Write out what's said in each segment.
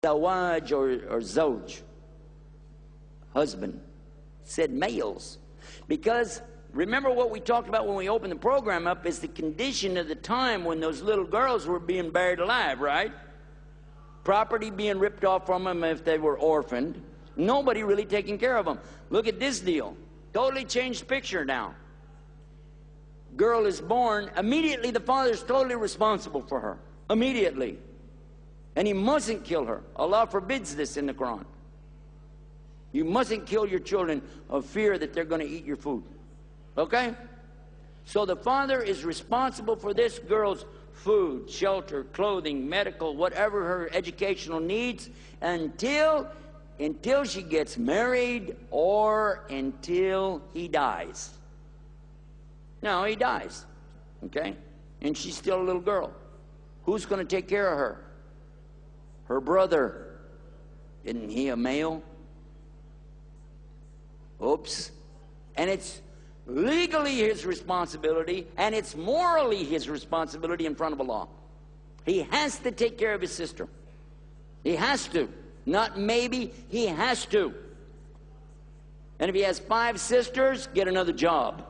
zawaj or zoj, husband. It said males. Because remember what we talked about when we opened the program up is the condition of the time when those little girls were being buried alive, right? Property being ripped off from them if they were orphaned. Nobody really taking care of them. Look at this deal. Totally changed picture now. Girl is born. Immediately the father is totally responsible for her. Immediately. And he mustn't kill her. Allah forbids this in the Quran. You mustn't kill your children of fear that they're going to eat your food. Okay? So the father is responsible for this girl's food, shelter, clothing, medical, whatever her educational needs until she gets married or until he dies. Now he dies. Okay? And she's still a little girl. Who's going to take care of her? Her brother. Isn't he a male? Oops. And it's legally his responsibility, and it's morally his responsibility in front of Allah. He has to take care of his sister. He has to. Not maybe, he has to. And if he has 5 sisters, get another job.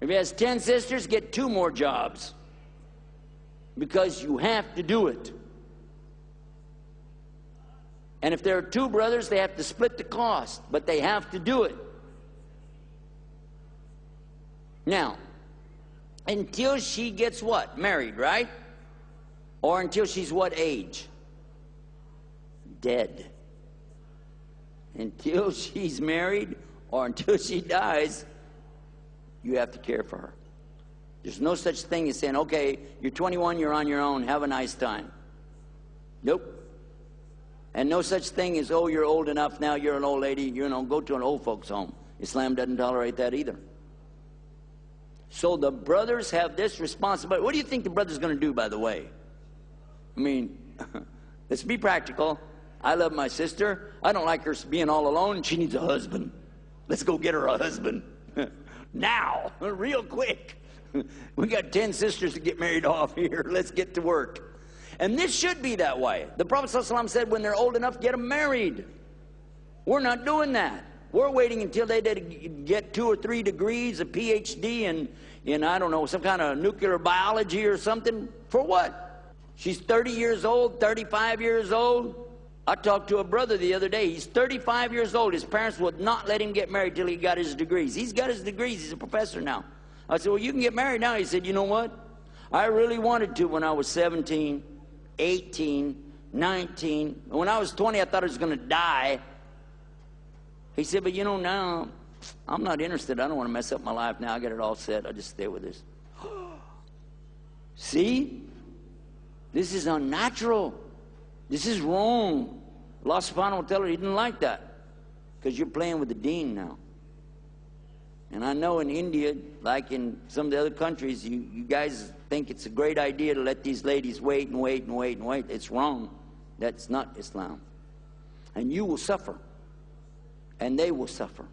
If he has 10 sisters, get 2 more jobs. Because you have to do it. And if there are 2 brothers, they have to split the cost, but they have to do it. Now, until she gets what? Married, right? Or until she's what age? Dead. Until she's married or until she dies, you have to care for her. There's no such thing as saying, okay, you're 21, you're on your own, have a nice time. Nope. And no such thing as, oh, you're old enough now, you're an old lady, you know, go to an old folks home. Islam doesn't tolerate that either. So the brothers have this responsibility. What do you think the brother's going to do, by the way? I mean, let's be practical. I love my sister. I don't like her being all alone. She needs a husband. Let's go get her a husband. Now, real quick. We got 10 sisters to get married off here. Let's get to work. And this should be that way. The Prophet ﷺ said when they're old enough, get them married. We're not doing that. We're waiting until they get 2 or 3 degrees, a PhD in I don't know, some kind of nuclear biology or something. For what? She's 30 years old, 35 years old. I talked to a brother the other day. He's 35 years old. His parents would not let him get married till he got his degrees. He's got his degrees. He's a professor now. I said, well, you can get married now. He said, you know what? I really wanted to when I was 17, 18, 19. When I was 20, I thought I was going to die. He said, but you know, now I'm not interested. I don't want to mess up my life now. I got it all set. I'll just stay with this. See? This is unnatural. This is wrong. Allah subhanahu wa ta'ala, he didn't like that. Because you're playing with the deen now. And I know in India, like in some of the other countries, you guys think it's a great idea to let these ladies wait and wait and wait and wait. It's wrong. That's not Islam. And you will suffer. And they will suffer.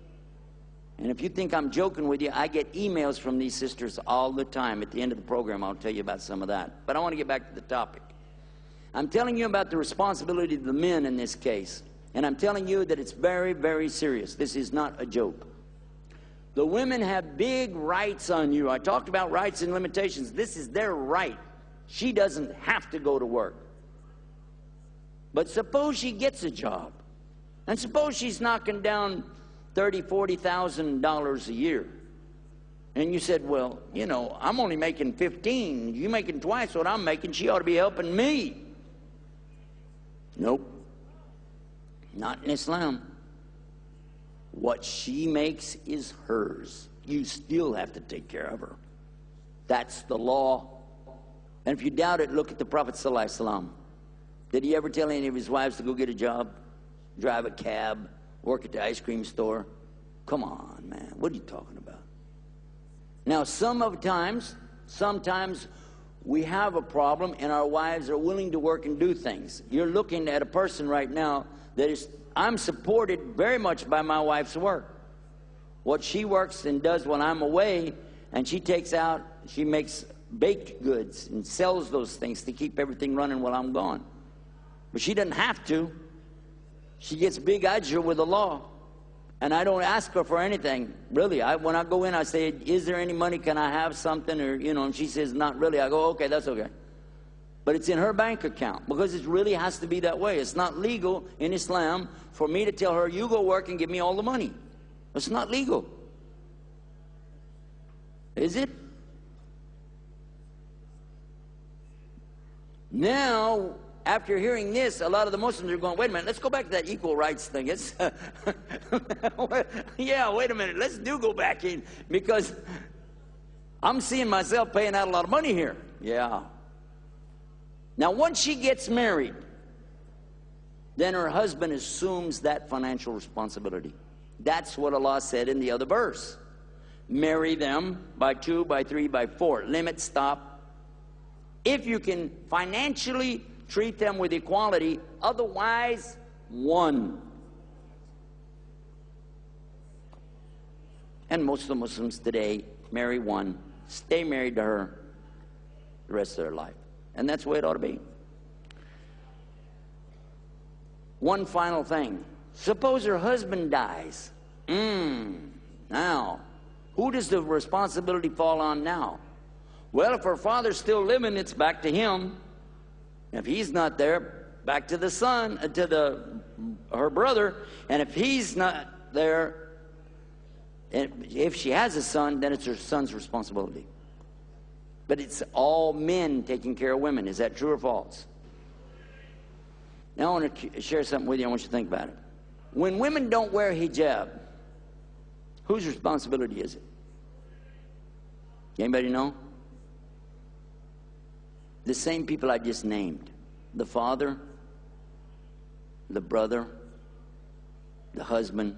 And if you think I'm joking with you, I get emails from these sisters all the time. At the end of the program, I'll tell you about some of that. But I want to get back to the topic. I'm telling you about the responsibility of the men in this case. And I'm telling you that it's very, very serious. This is not a joke. The women have big rights on you. I talked about rights and limitations. This is their right. She doesn't have to go to work. But suppose she gets a job. And suppose she's knocking down $30,000, $40,000 a year. And you said, well, you know, I'm only making 15. You making twice what I'm making. She ought to be helping me. Nope. Not in Islam. What she makes is hers. You still have to take care of her. That's the law. And if you doubt it, look at the Prophet ﷺ. Did he ever tell any of his wives to go get a job? Drive a cab? Work at the ice cream store? Come on, man. What are you talking about? Now, sometimes we have a problem and our wives are willing to work and do things. You're looking at a person right now that is, I'm supported very much by my wife's work. What she works and does when I'm away, and she takes out, she makes baked goods and sells those things to keep everything running while I'm gone. But she doesn't have to. She gets big ajr with the law. And I don't ask her for anything, really. When I go in, I say, is there any money? Can I have something? Or, and she says, not really. I go, okay, that's okay. But it's in her bank account, because it really has to be that way. It's not legal in Islam for me to tell her, you go work and give me all the money. It's not legal. Is it? Now, after hearing this, a lot of the Muslims are going, wait a minute, let's go back to that equal rights thing. Yeah, wait a minute, let's go back in, because I'm seeing myself paying out a lot of money here. Yeah. Now, once she gets married, then her husband assumes that financial responsibility. That's what Allah said in the other verse. Marry them by 2, by 3, by 4. Limit, stop. If you can financially treat them with equality, otherwise, 1. And most of the Muslims today marry 1, stay married to her the rest of their life. And that's the way it ought to be. One final thing. Suppose her husband dies. Now, who does the responsibility fall on now? Well, if her father's still living, it's back to him. If he's not there, back to the son, her brother. And if he's not there, if she has a son, then it's her son's responsibility. But it's all men taking care of women. Is that true or false? Now I want to share something with you. I want you to think about it. When women don't wear hijab, whose responsibility is it? Anybody know? The same people I just named. The father, the brother, the husband,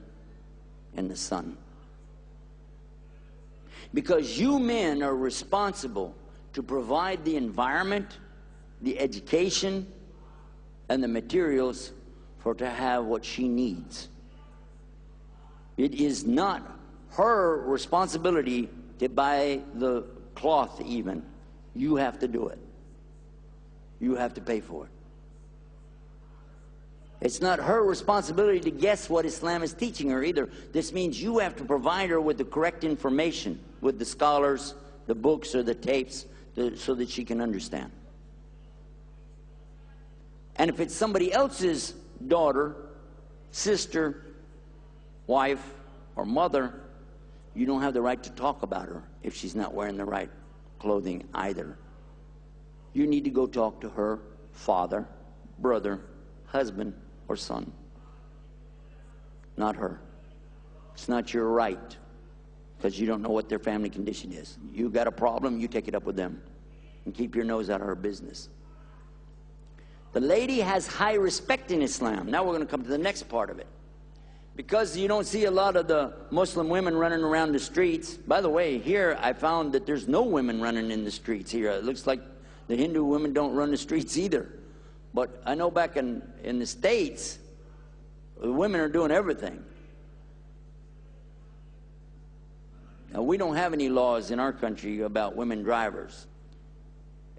and the son. Because you men are responsible to provide the environment, the education, and the materials for her to have what she needs. It is not her responsibility to buy the cloth even. You have to do it. You have to pay for it. It's not her responsibility to guess what Islam is teaching her either. This means you have to provide her with the correct information, with the scholars, the books, or the tapes, so that she can understand. And if it's somebody else's daughter, sister, wife, or mother, you don't have the right to talk about her if she's not wearing the right clothing either. You need to go talk to her father, brother, husband, or son. Not her. It's not your right, because you don't know what their family condition is. You got a problem, you take it up with them. And keep your nose out of her business. The lady has high respect in Islam. Now we're going to come to the next part of it. Because you don't see a lot of the Muslim women running around the streets. By the way, here I found that there's no women running in the streets here. It looks like the Hindu women don't run the streets either. But I know back in the States, the women are doing everything. Now, we don't have any laws in our country about women drivers.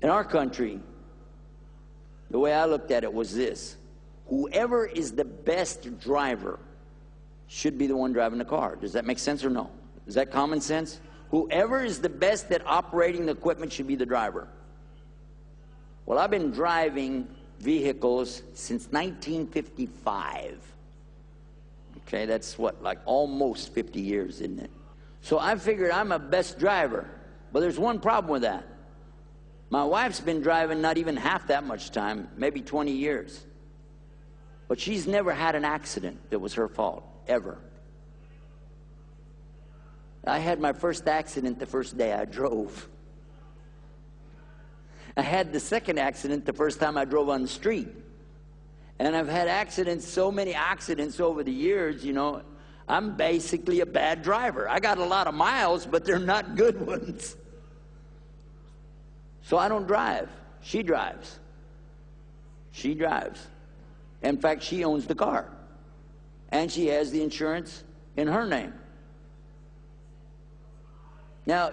In our country, the way I looked at it was this. Whoever is the best driver should be the one driving the car. Does that make sense or no? Is that common sense? Whoever is the best at operating the equipment should be the driver. Well, I've been driving vehicles since 1955. Okay, that's what, like almost 50 years, isn't it? So I figured I'm a best driver. But there's one problem with that. My wife's been driving not even half that much time, maybe 20 years. But she's never had an accident that was her fault, ever. I had my first accident the first day I drove. I had the second accident the first time I drove on the street. And I've had accidents, so many accidents over the years, you know. I'm basically a bad driver. I got a lot of miles, but they're not good ones. So I don't drive. She drives. She drives. In fact, she owns the car. And she has the insurance in her name. Now,